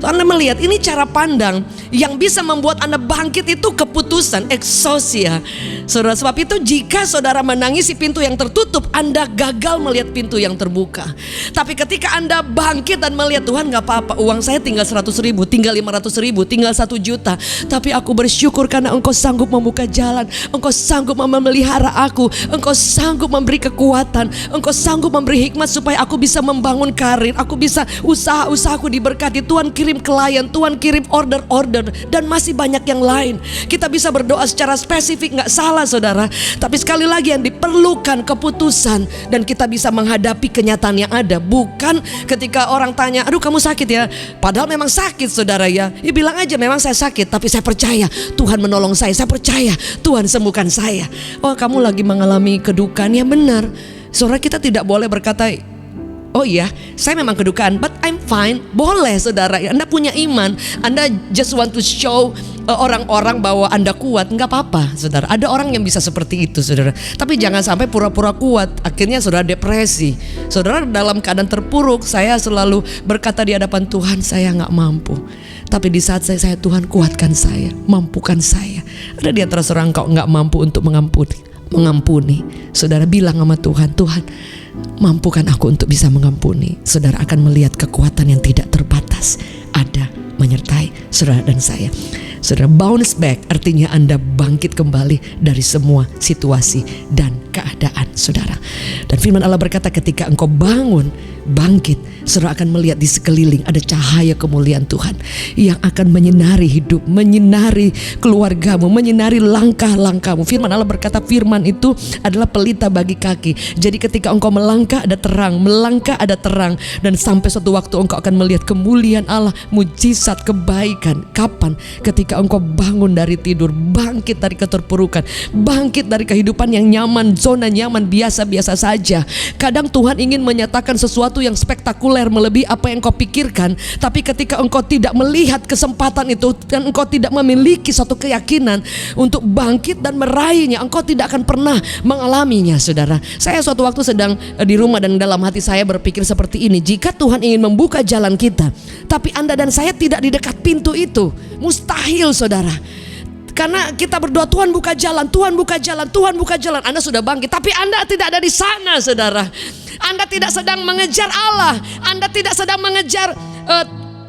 Anda melihat ini cara pandang yang bisa membuat Anda bangkit itu keputusan, exousia. Saudara, sebab itu jika saudara menangisi pintu yang tertutup, Anda gagal melihat pintu yang terbuka. Tapi ketika Anda bangkit dan melihat, Tuhan gak apa-apa, uang saya tinggal 100.000, tinggal 500.000, tinggal 1 juta. Tapi aku bersyukur karena Engkau sanggup membuka jalan, Engkau sanggup memelihara aku, Engkau sanggup memberi kekuatan, Engkau sanggup memberi hikmat supaya aku bisa membangun karir, aku bisa usaha-usahaku diberkati. Tuhan kirim klien, Tuhan kirim order-order, dan masih banyak yang lain. Kita bisa berdoa secara spesifik, gak salah saudara. Tapi sekali lagi yang diperlukan keputusan, dan kita bisa menghadapi kenyataan yang ada. Bukan ketika orang tanya, aduh kamu sakit ya, padahal memang sakit saudara ya. Ya bilang aja memang saya sakit, tapi saya percaya Tuhan menolong saya percaya Tuhan sembuhkan saya. Oh kamu lagi mengalami kedukaan, ya benar. Saudara, kita tidak boleh berkata, oh iya, saya memang kedukaan, but I'm fine. Boleh saudara, Anda punya iman, Anda just want to show orang-orang bahwa Anda kuat, nggak apa-apa saudara. Ada orang yang bisa seperti itu saudara. Tapi jangan sampai pura-pura kuat, akhirnya saudara depresi. Saudara dalam keadaan terpuruk, saya selalu berkata di hadapan Tuhan, saya nggak mampu. Tapi di saat saya Tuhan kuatkan saya, mampukan saya. Ada di antara seorang kau nggak mampu untuk mengampuni. Saudara bilang sama Tuhan, Tuhan mampukan aku untuk bisa mengampuni. Saudara akan melihat kekuatan yang tidak terbatas ada menyertai saudara dan saya. Saudara, bounce back artinya Anda bangkit kembali dari semua situasi dan keadaan saudara. Dan firman Allah berkata, ketika engkau bangkit, saudara akan melihat di sekeliling ada cahaya kemuliaan Tuhan yang akan menyinari hidup, menyinari keluargamu, menyinari langkah-langkahmu. Firman Allah berkata, firman itu adalah pelita bagi kaki. Jadi ketika engkau melangkah ada terang, melangkah ada terang, dan sampai suatu waktu engkau akan melihat kemuliaan Allah, mujizat, kebaikan. Kapan? Ketika engkau bangun dari tidur, bangkit dari keterpurukan, bangkit dari kehidupan yang nyaman, zona nyaman, biasa-biasa saja. Kadang Tuhan ingin menyatakan sesuatu yang spektakuler melebihi apa yang engkau pikirkan. Tapi ketika engkau tidak melihat kesempatan itu, dan engkau tidak memiliki suatu keyakinan untuk bangkit dan meraihnya, engkau tidak akan pernah mengalaminya saudara. Saya suatu waktu sedang di rumah dan dalam hati saya berpikir seperti ini, jika Tuhan ingin membuka jalan kita, tapi Anda dan saya tidak di dekat pintu itu, mustahil saudara. Karena kita berdoa, Tuhan buka jalan, Tuhan buka jalan, Tuhan buka jalan. Anda sudah bangkit, tapi Anda tidak ada di sana saudara. Anda tidak sedang mengejar Allah, Anda tidak sedang mengejar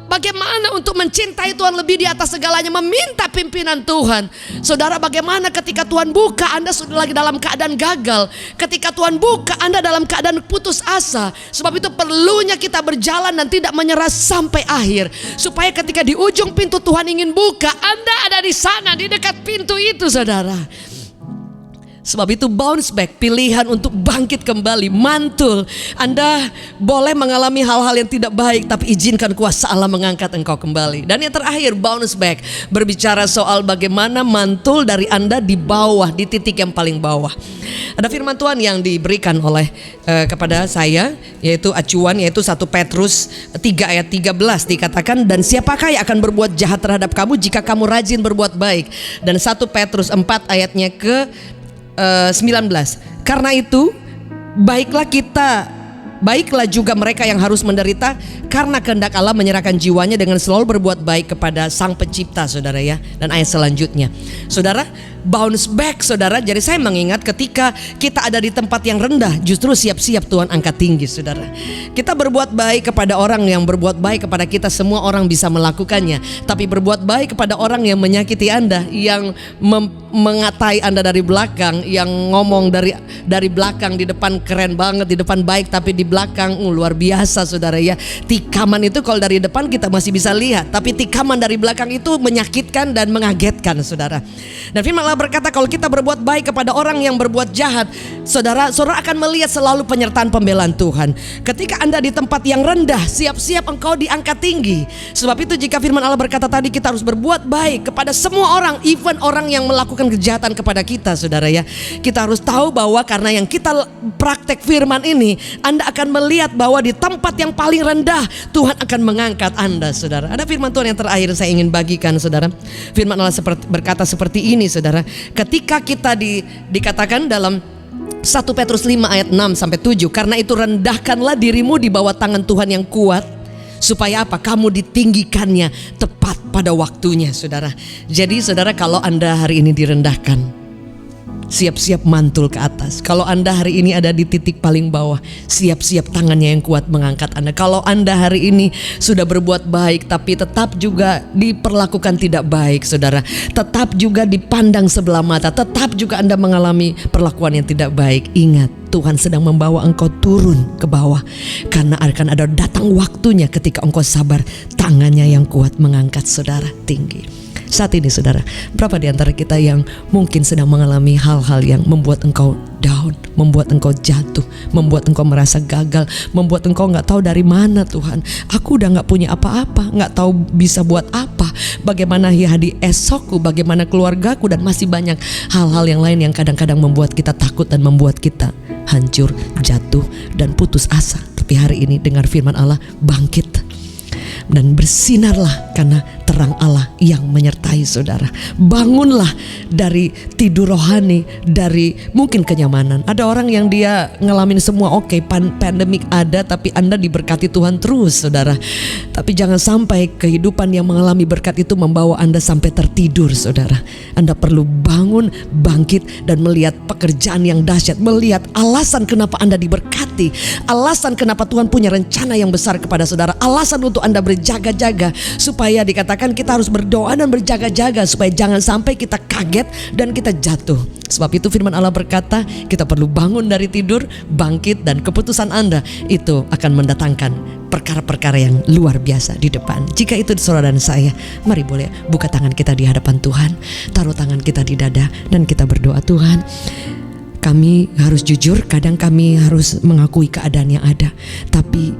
bagaimana untuk mencintai Tuhan lebih di atas segalanya, meminta pimpinan Tuhan. Saudara, bagaimana ketika Tuhan buka, Anda sudah lagi dalam keadaan gagal. Ketika Tuhan buka, Anda dalam keadaan putus asa. Sebab itu perlunya kita berjalan dan tidak menyerah sampai akhir, supaya ketika di ujung pintu Tuhan ingin buka, Anda ada di sana, di dekat pintu itu saudara. Sebab itu bounce back, pilihan untuk bangkit kembali, mantul. Anda boleh mengalami hal-hal yang tidak baik, tapi izinkan kuasa Allah mengangkat engkau kembali. Dan yang terakhir, bounce back, berbicara soal bagaimana mantul dari Anda di bawah, di titik yang paling bawah. Ada firman Tuhan yang diberikan oleh kepada saya, yaitu acuan, yaitu 1 Petrus 3 ayat 13 dikatakan, dan siapakah yang akan berbuat jahat terhadap kamu jika kamu rajin berbuat baik. Dan 1 Petrus 4 ayatnya ke 19. Karena itu baiklah juga mereka yang harus menderita, karena kehendak Allah menyerahkan jiwanya dengan selalu berbuat baik kepada Sang Pencipta saudara ya. Dan ayat selanjutnya saudara, bounce back saudara. Jadi saya mengingat ketika kita ada di tempat yang rendah, justru siap-siap Tuhan angkat tinggi saudara. Kita berbuat baik kepada orang yang berbuat baik kepada kita, semua orang bisa melakukannya. Tapi berbuat baik kepada orang yang menyakiti Anda, yang mengatai Anda dari belakang, yang ngomong dari belakang, di depan keren banget, di depan baik, tapi di belakang luar biasa saudara ya. Tikaman itu kalau dari depan kita masih bisa lihat, tapi tikaman dari belakang itu menyakitkan dan mengagetkan saudara. Dan firman Allah berkata, kalau kita berbuat baik kepada orang yang berbuat jahat, saudara akan melihat selalu penyertaan pembelaan Tuhan. Ketika Anda di tempat yang rendah, siap-siap engkau diangkat tinggi. Sebab itu jika firman Allah berkata tadi, kita harus berbuat baik kepada semua orang, even orang yang melakukan kejahatan kepada kita saudara ya. Kita harus tahu bahwa karena yang kita praktek firman ini, Anda akan melihat bahwa di tempat yang paling rendah Tuhan akan mengangkat Anda saudara. Ada firman Tuhan yang terakhir saya ingin bagikan saudara. Firman Allah berkata seperti ini saudara. Ketika kita dikatakan dalam 1 Petrus 5 ayat 6 sampai 7, karena itu rendahkanlah dirimu di bawah tangan Tuhan yang kuat, Supaya apa? Kamu ditinggikannya tepat pada waktunya, saudara. Jadi saudara, kalau Anda hari ini direndahkan, siap-siap mantul ke atas. Kalau Anda hari ini ada di titik paling bawah, siap-siap tangannya yang kuat mengangkat Anda. Kalau Anda hari ini sudah berbuat baik tapi tetap juga diperlakukan tidak baik, saudara, tetap juga dipandang sebelah mata, tetap juga Anda mengalami perlakuan yang tidak baik, ingat, Tuhan sedang membawa engkau turun ke bawah. Karena akan ada datang waktunya ketika engkau sabar, tangannya yang kuat mengangkat saudara tinggi. Saat ini saudara, berapa di antara kita yang mungkin sedang mengalami hal-hal yang membuat engkau down, membuat engkau jatuh, membuat engkau merasa gagal, membuat engkau gak tahu dari mana Tuhan, aku udah gak punya apa-apa, gak tahu bisa buat apa, bagaimana hari esokku, bagaimana keluargaku, dan masih banyak hal-hal yang lain yang kadang-kadang membuat kita takut dan membuat kita hancur, jatuh, dan putus asa. Tapi hari ini dengar firman Allah, bangkit dan bersinarlah karena terang Allah yang menyertai saudara. Bangunlah dari tidur rohani, dari mungkin kenyamanan. Ada orang yang dia ngalamin semua oke, pandemik ada, tapi Anda diberkati Tuhan terus saudara. Tapi jangan sampai kehidupan yang mengalami berkat itu membawa Anda sampai tertidur saudara. Anda perlu bangun, bangkit, dan melihat pekerjaan yang dahsyat, melihat alasan kenapa Anda diberkati, alasan kenapa Tuhan punya rencana yang besar kepada saudara, alasan untuk Anda berjaga-jaga, supaya dikatakan kita harus berdoa dan berjaga-jaga supaya jangan sampai kita kaget dan kita jatuh. Sebab itu firman Allah berkata, kita perlu bangun dari tidur, bangkit, dan keputusan Anda itu akan mendatangkan perkara-perkara yang luar biasa di depan. Jika itu saudara dan saya, mari boleh buka tangan kita di hadapan Tuhan, taruh tangan kita di dada, dan kita berdoa. Tuhan, kami harus jujur, kadang kami harus mengakui keadaan yang ada, tapi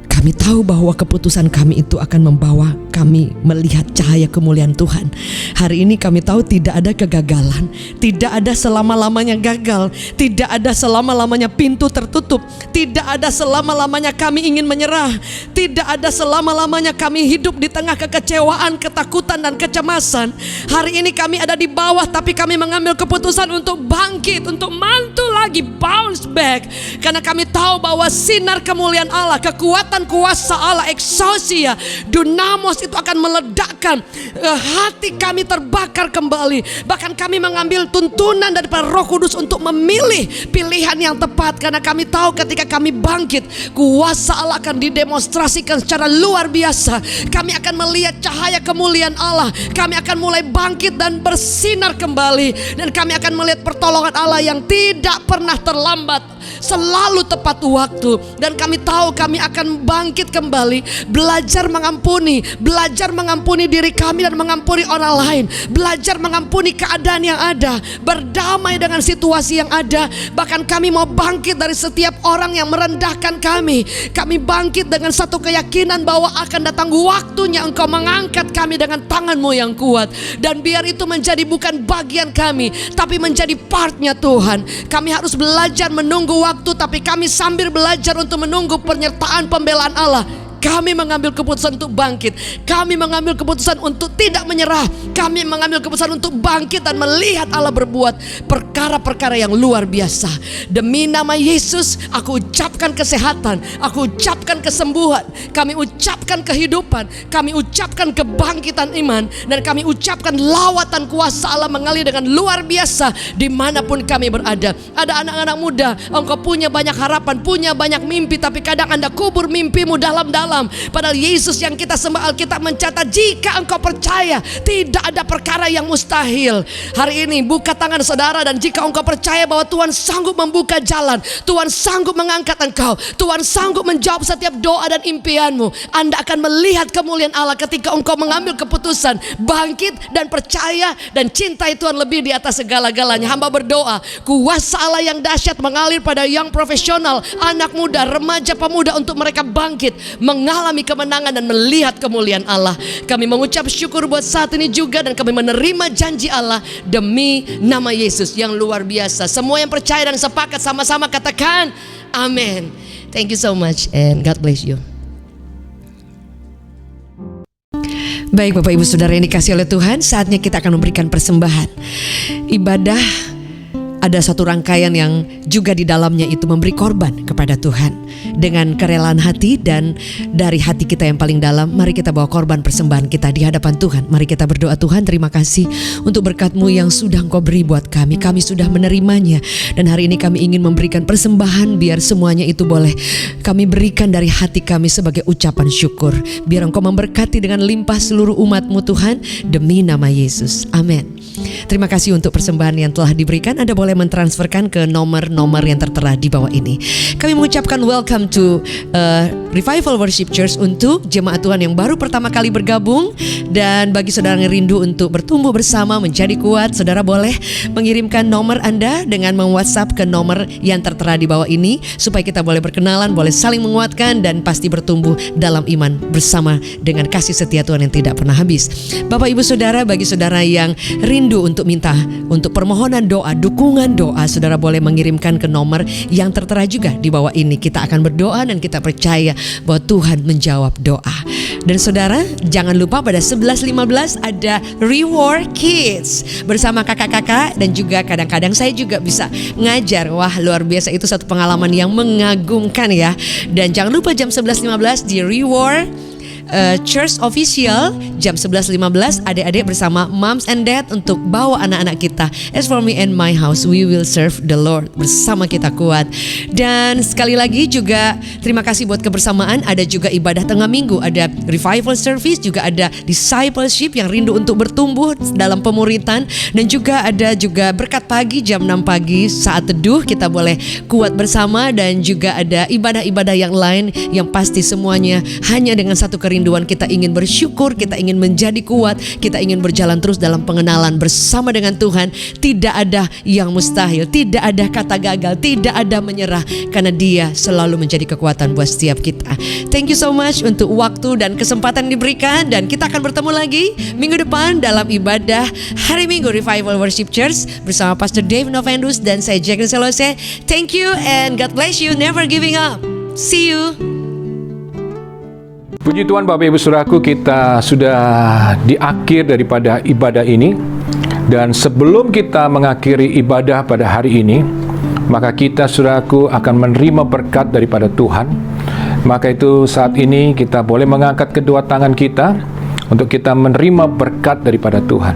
kami tahu bahwa keputusan kami itu akan membawa kami melihat cahaya kemuliaan Tuhan. Hari ini kami tahu tidak ada kegagalan, tidak ada selama-lamanya gagal, tidak ada selama-lamanya pintu tertutup, tidak ada selama-lamanya kami ingin menyerah, tidak ada selama-lamanya kami hidup di tengah kekecewaan, ketakutan, dan kecemasan. Hari ini kami ada di bawah, tapi kami mengambil keputusan untuk bangkit, untuk mantul lagi, bounce back. Karena kami tahu bahwa sinar kemuliaan Allah, kekuatan kuasa Allah, exousia, dunamos itu akan meledakkan hati kami terbakar kembali. Bahkan kami mengambil tuntunan daripada Roh Kudus untuk memilih pilihan yang tepat. Karena kami tahu ketika kami bangkit, kuasa Allah akan didemonstrasikan secara luar biasa. Kami akan melihat cahaya kemuliaan Allah. Kami akan mulai bangkit dan bersinar kembali. Dan kami akan melihat pertolongan Allah yang tidak pernah terlambat, selalu tepat waktu. Dan kami tahu kami akan bangkit kembali, belajar mengampuni diri kami dan mengampuni orang lain, belajar mengampuni keadaan yang ada, berdamai dengan situasi yang ada. Bahkan kami mau bangkit dari setiap orang yang merendahkan kami. Kami bangkit dengan satu keyakinan bahwa akan datang waktunya Engkau mengangkat kami dengan tangan-Mu yang kuat. Dan biar itu menjadi bukan bagian kami, tapi menjadi partnya Tuhan. Kami harus belajar menunggu waktu, tapi kami sambil belajar untuk menunggu penyertaan pembelaan Allah. Kami mengambil keputusan untuk bangkit. Kami mengambil keputusan untuk tidak menyerah. Kami mengambil keputusan untuk bangkit dan melihat Allah berbuat perkara-perkara yang luar biasa. Demi nama Yesus, aku ucapkan kesehatan, aku ucapkan kesembuhan, kami ucapkan kehidupan, kami ucapkan kebangkitan iman, dan kami ucapkan lawatan kuasa Allah mengalir dengan luar biasa dimanapun kami berada. Ada anak-anak muda, engkau punya banyak harapan, punya banyak mimpi, tapi kadang Anda kubur mimpimu dalam-dalam. Padahal Yesus yang kita sembah, Alkitab mencatat, jika engkau percaya, tidak ada perkara yang mustahil. Hari ini buka tangan saudara, dan jika engkau percaya bahwa Tuhan sanggup membuka jalan, Tuhan sanggup mengangkat engkau, Tuhan sanggup menjawab setiap doa dan impianmu, Anda akan melihat kemuliaan Allah ketika engkau mengambil keputusan bangkit dan percaya dan cintai Tuhan lebih di atas segala-galanya. Hamba berdoa, kuasa Allah yang dahsyat mengalir pada yang profesional, anak muda, remaja, pemuda, untuk mereka bangkit, mengalami kemenangan dan melihat kemuliaan Allah. Kami mengucap syukur buat saat ini juga, dan kami menerima janji Allah demi nama Yesus yang luar biasa. Semua yang percaya dan sepakat sama-sama katakan amin. Thank you so much and God bless you. Baik Bapak Ibu Saudara yang dikasihi oleh Tuhan, saatnya kita akan memberikan persembahan. Ibadah ada satu rangkaian yang juga di dalamnya itu memberi korban kepada Tuhan. Dengan kerelaan hati dan dari hati kita yang paling dalam, mari kita bawa korban persembahan kita di hadapan Tuhan. Mari kita berdoa. Tuhan, terima kasih untuk berkat-Mu yang sudah Engkau beri buat kami. Kami sudah menerimanya, dan hari ini kami ingin memberikan persembahan. Biar semuanya itu boleh kami berikan dari hati kami sebagai ucapan syukur. Biar Engkau memberkati dengan limpah seluruh umat-Mu Tuhan, demi nama Yesus. Amin. Terima kasih untuk persembahan yang telah diberikan. Anda boleh mentransferkan ke nomor-nomor yang tertera di bawah ini. Kami mengucapkan welcome to Revival Worship Church untuk jemaat Tuhan yang baru pertama kali bergabung. Dan bagi saudara yang rindu untuk bertumbuh bersama, menjadi kuat, saudara boleh mengirimkan nomor Anda dengan meng-WhatsApp ke nomor yang tertera di bawah ini, supaya kita boleh berkenalan, boleh saling menguatkan, dan pasti bertumbuh dalam iman bersama dengan kasih setia Tuhan yang tidak pernah habis. Bapak Ibu Saudara, bagi saudara yang rindu untuk minta untuk permohonan doa, dukungan doa, saudara boleh mengirimkan ke nomor yang tertera juga di bawah ini. Kita akan berdoa dan kita percaya bahwa Tuhan menjawab doa. Dan saudara, jangan lupa pada 11.15 ada Reward Kids bersama kakak-kakak, dan juga kadang-kadang saya juga bisa ngajar. Wah, luar biasa, itu satu pengalaman yang mengagumkan ya. Dan jangan lupa jam 11.15 di Reward Church Official jam 11.15 adik-adik bersama moms and dad untuk bawa anak-anak kita. As for me and my house, we will serve the Lord. Bersama kita kuat. Dan sekali lagi juga terima kasih buat kebersamaan. Ada juga ibadah tengah minggu, ada revival service, juga ada discipleship yang rindu untuk bertumbuh dalam pemuritan, dan juga ada juga berkat pagi jam 6 pagi saat teduh kita boleh kuat bersama, dan juga ada ibadah-ibadah yang lain yang pasti semuanya hanya dengan satu kerinduan. Kita ingin bersyukur, kita ingin menjadi kuat, kita ingin berjalan terus dalam pengenalan bersama dengan Tuhan. Tidak ada yang mustahil, tidak ada kata gagal, tidak ada menyerah, karena Dia selalu menjadi kekuatan buat setiap kita. Thank you so much untuk waktu dan kesempatan diberikan, dan kita akan bertemu lagi minggu depan dalam ibadah hari Minggu Revival Worship Church bersama Pastor Dave Novendus dan saya Jacqueline Selose. Thank you and God bless you, never giving up. See you. Puji Tuhan, Bapak Ibu Saudaraku, kita sudah di akhir daripada ibadah ini. Dan sebelum kita mengakhiri ibadah pada hari ini, maka kita, saudaraku, akan menerima berkat daripada Tuhan. Maka itu saat ini kita boleh mengangkat kedua tangan kita untuk kita menerima berkat daripada Tuhan.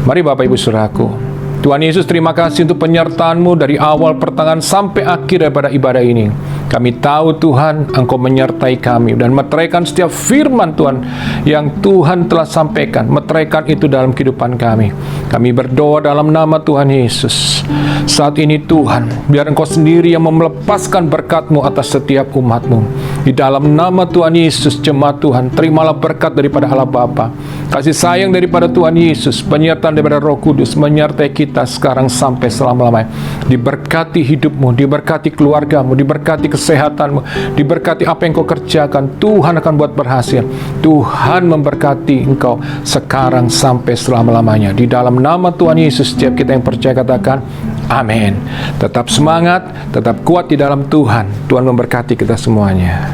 Mari Bapak Ibu Saudaraku. Tuhan Yesus, terima kasih untuk penyertaan-Mu dari awal pertengahan sampai akhir daripada ibadah ini. Kami tahu Tuhan, Engkau menyertai kami dan meteraikan setiap firman Tuhan yang Tuhan telah sampaikan. Meteraikan itu dalam kehidupan kami. Kami berdoa dalam nama Tuhan Yesus. Saat ini Tuhan, biar Engkau sendiri yang melepaskan berkat-Mu atas setiap umat-Mu. Di dalam nama Tuhan Yesus, jemaat Tuhan, terimalah berkat daripada Allah Bapa, kasih sayang daripada Tuhan Yesus, penyertaan daripada Roh Kudus menyertai kita sekarang sampai selama-lamanya. Diberkati hidupmu, diberkati keluargamu, diberkati kesehatanmu, diberkati apa yang kau kerjakan. Tuhan akan buat berhasil. Tuhan memberkati engkau sekarang sampai selama-lamanya. Di dalam nama Tuhan Yesus, setiap kita yang percaya katakan amin. Tetap semangat, tetap kuat di dalam Tuhan. Tuhan memberkati kita semuanya.